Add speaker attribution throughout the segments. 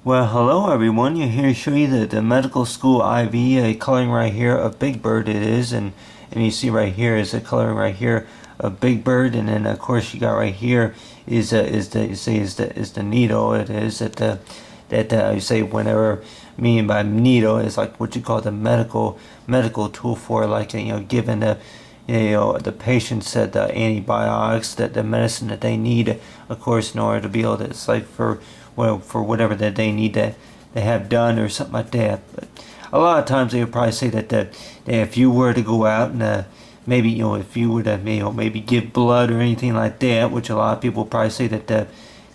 Speaker 1: Well, hello everyone. You're here to show you the medical school IV coloring right here of Big Bird it is, and you see right here is the coloring right here of Big Bird, and then of course you got right here is the needle. It is that you say whenever meaning by needle is like what you call the medical tool for like giving the patients the antibiotics, that the medicine that they need, of course, in order to be able to, it's like for whatever that they need to have done or something like that. But a lot of times they would probably say that if you were to go out and maybe if you were to maybe give blood or anything like that, which a lot of people probably say that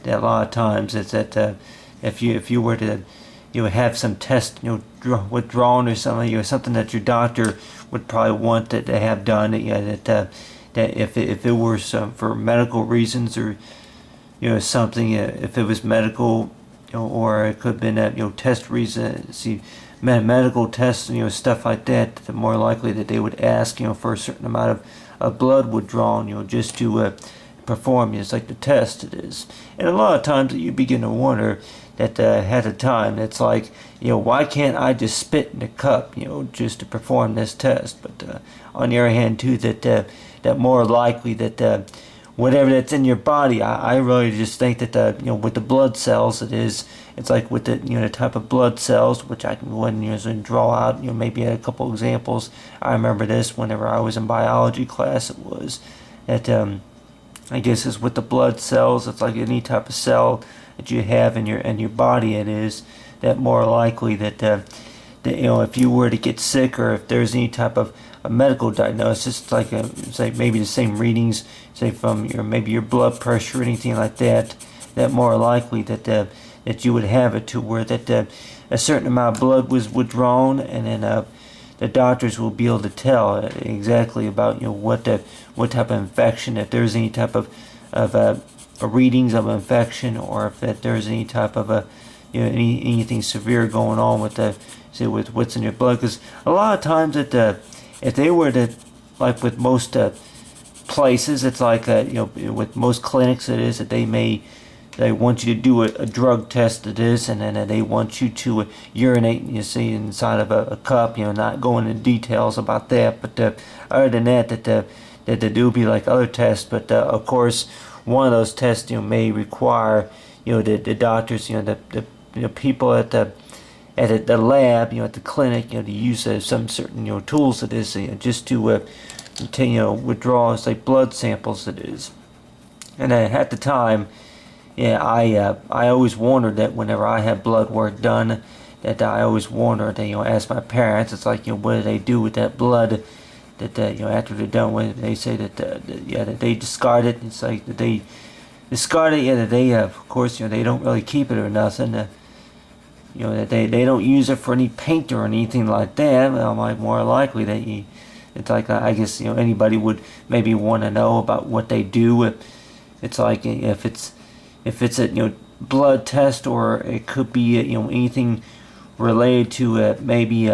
Speaker 1: a lot of times it's that if you were to have some test withdrawn or something, something that your doctor would probably want to have done, that if it were some for medical reasons, or something, if it was medical, or it could have been that test reason, see medical tests, stuff like that, the more likely that they would ask for a certain amount of blood withdrawn, just to perform it's like the test it is. And a lot of times you begin to wonder that at a time it's like, why can't I just spit in the cup, just to perform this test? But on the other hand too, that more likely that whatever that's in your body, I really just think that with the blood cells, it's like with the type of blood cells, which I can go ahead and draw out, maybe a couple examples. I remember this whenever I was in biology class. It was that I guess is with the blood cells, it's like any type of cell that you have in your body. It is that more likely that if you were to get sick, or if there's any type of a medical diagnosis, it's like say maybe the same readings, say from maybe your blood pressure or anything like that, that more likely that you would have it to where that a certain amount of blood was withdrawn, and then the doctors will be able to tell exactly about what type of infection, if there's any type of readings of infection, or if that there's any type of anything severe going on with with what's in your blood. Because a lot of times if they were to, like with most places, it's like with most clinics, it is that they want you to do a drug test of this, and then they want you to urinate, see, inside of a cup, not going into details about that. But other than that they do be like other tests. But of course, one of those tests may require the doctors, the people at the lab, at the clinic, to use some certain tools that is just to withdraw, say, blood samples that is. And at the time, I always wondered that whenever I had blood work done, that I always wondered, ask my parents, it's like, what do they do with that blood? That after they're done with it, they say that they discard it. It's like that they discard it. That they of course they don't really keep it or nothing. That they don't use it for any paint or anything like that. Well, more likely that it's like, I guess anybody would maybe want to know about what they do. It's like if it's a blood test, or it could be anything related to maybe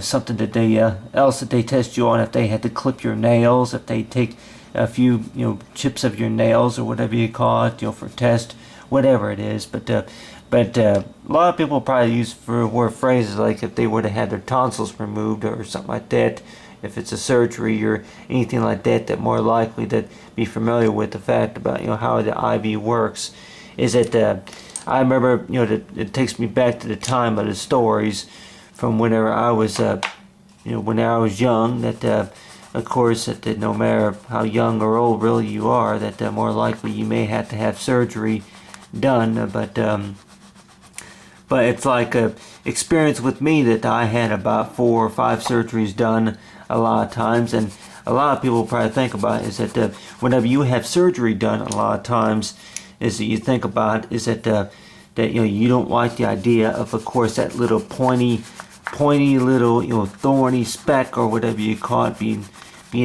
Speaker 1: something that they else that they test you on, if they had to clip your nails, if they take a few chips of your nails or whatever you call it, for test, whatever it is. But a lot of people probably use word phrases like if they were to have their tonsils removed or something like that. If it's a surgery or anything like that, that more likely that be familiar with the fact about how the IV works. Is that I remember that it takes me back to the time of the stories from whenever I was when I was young. That of course that no matter how young or old really you are, that more likely you may have to have surgery done. But it's like a experience with me that I had about 4 or 5 surgeries done a lot of times. And a lot of people probably think about is that whenever you have surgery done, a lot of times is that you think about is that you don't like the idea of course, that little pointy little thorny speck or whatever you call it being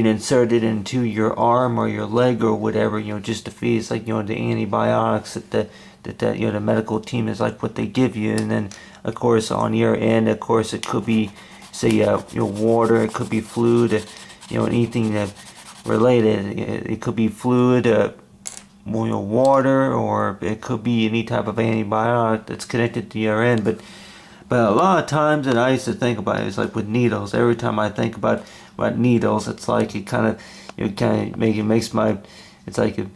Speaker 1: inserted into your arm or your leg or whatever, just to feed. It's like the antibiotics that the medical team is like what they give you. And then of course on your end, of course, it could be, say, water, it could be fluid, anything that related. It could be fluid, water, or it could be any type of antibiotic that's connected to your end. But a lot of times that I used to think about it is like with needles. Every time I think about needles, it's like it kind of makes my, it's like it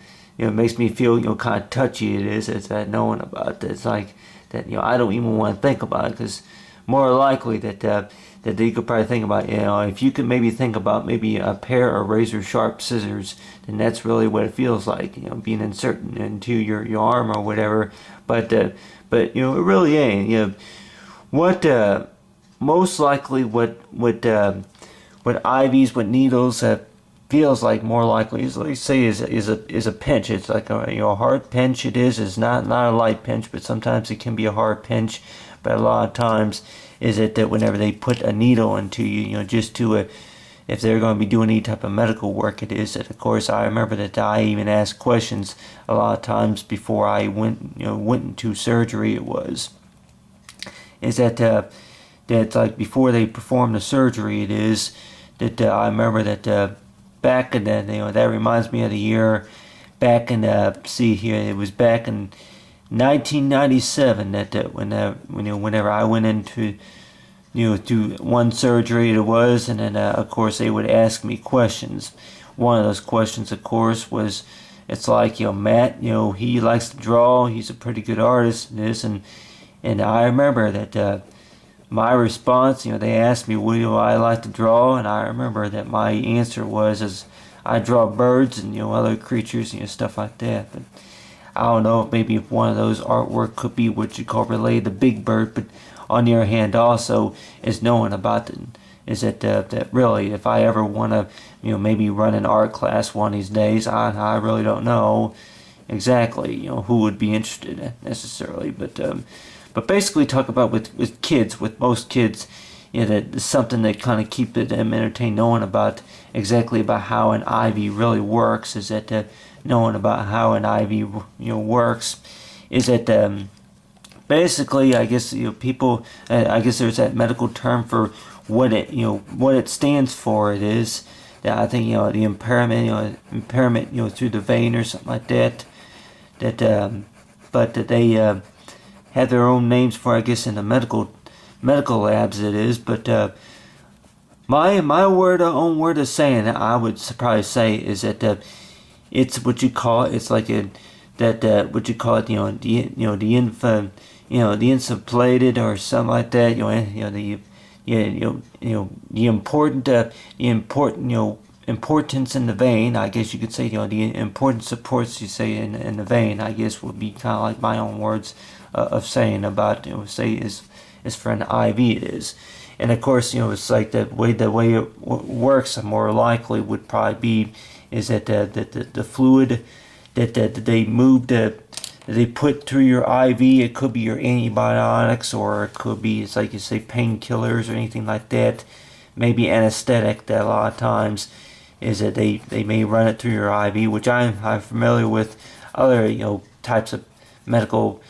Speaker 1: makes me feel kind of touchy. It is. It's that knowing about it. It's like that I don't even want to think about it, because more likely that you could probably think about, if you could maybe think about maybe a pair of razor sharp scissors, then that's really what it feels like, being inserted into your arm or whatever. But it really ain't. What most likely what IVs, what needles feels like more likely is, let's say, is a pinch. It's like a hard pinch. It's not a light pinch, but sometimes it can be a hard pinch. But a lot of times is it that whenever they put a needle into you, just to if they're going to be doing any type of medical work, it is that, of course, I remember that I even asked questions a lot of times before I went into surgery. Is that that like before they perform the surgery, it is that I remember that back in that, that reminds me of the year back in see here, it was back in 1997 that whenever I went into to one surgery it was, and then of course they would ask me questions. One of those questions, of course, was, it's like, Matt, he likes to draw, he's a pretty good artist, and I remember that my response, they asked me, what do I like to draw? And I remember that my answer was, I draw birds and, other creatures, stuff like that. But I don't know if maybe if one of those artwork could be what you call related to Big Bird. But on the other hand, also, is knowing about it, is that really, if I ever want to, maybe run an art class one of these days, I really don't know exactly, who would be interested in necessarily. But basically, talk about with kids, with most kids, that something that kind of keep them entertained, knowing about exactly about how an IV really works, is that knowing about how an IV works, is that basically, I guess people, I guess there's that medical term for what it stands for. It is that I think the impairment through the vein or something like that. But that they have their own names for, I guess, in the medical labs it is. But my own word of saying it, I would probably say, is that it's what you call it. It's like what you call it, the insufflated or something like that. The importance in the vein, I guess you could say, the important supports, you say, in the vein, I guess, would be kind of like my own words of saying about, say, is for an IV it is. And of course, it's like the way it works, more likely would probably be, is that the fluid that they they put through your IV, it could be your antibiotics, or it could be, it's like you say, painkillers or anything like that, maybe anesthetic, that a lot of times is that they may run it through your IV, which I'm familiar with other types of medical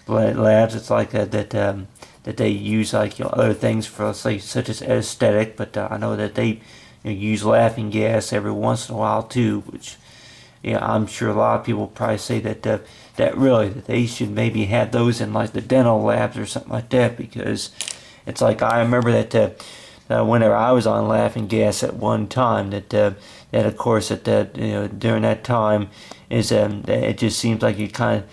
Speaker 1: labs. It's like that they use, like, other things for, let's say, such as anesthetic, but I know that they use laughing gas every once in a while too, which I'm sure a lot of people probably say that really that they should maybe have those in like the dental labs or something like that, because it's like, I remember that whenever I was on laughing gas at one time, that of course during that time is that it just seems like it kind of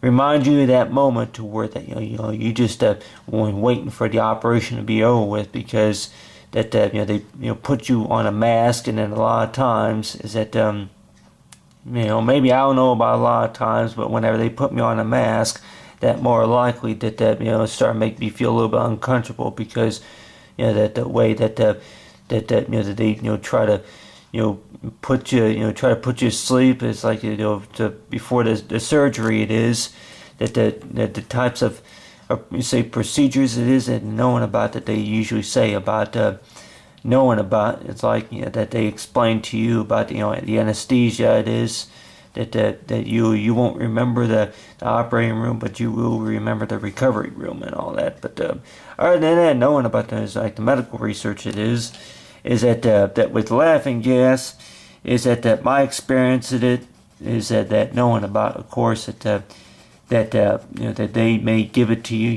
Speaker 1: remind you of that moment to where that you just waiting for the operation to be over with, because that they put you on a mask, and then a lot of times is that maybe I don't know about a lot of times, but whenever they put me on a mask, that more likely that start to make me feel a little bit uncomfortable, because that the way that that they try to put you try to put you to sleep. It's like before the surgery, it is that the types of you say procedures it is, and knowing about that they usually say about knowing about, it's like that they explain to you about the anesthesia. It is that you won't remember the operating room, but you will remember the recovery room and all that. But other than that, knowing about those, like the medical research, it is that with laughing gas, is that my experience of it is that knowing about, of course, that that they may give it to you.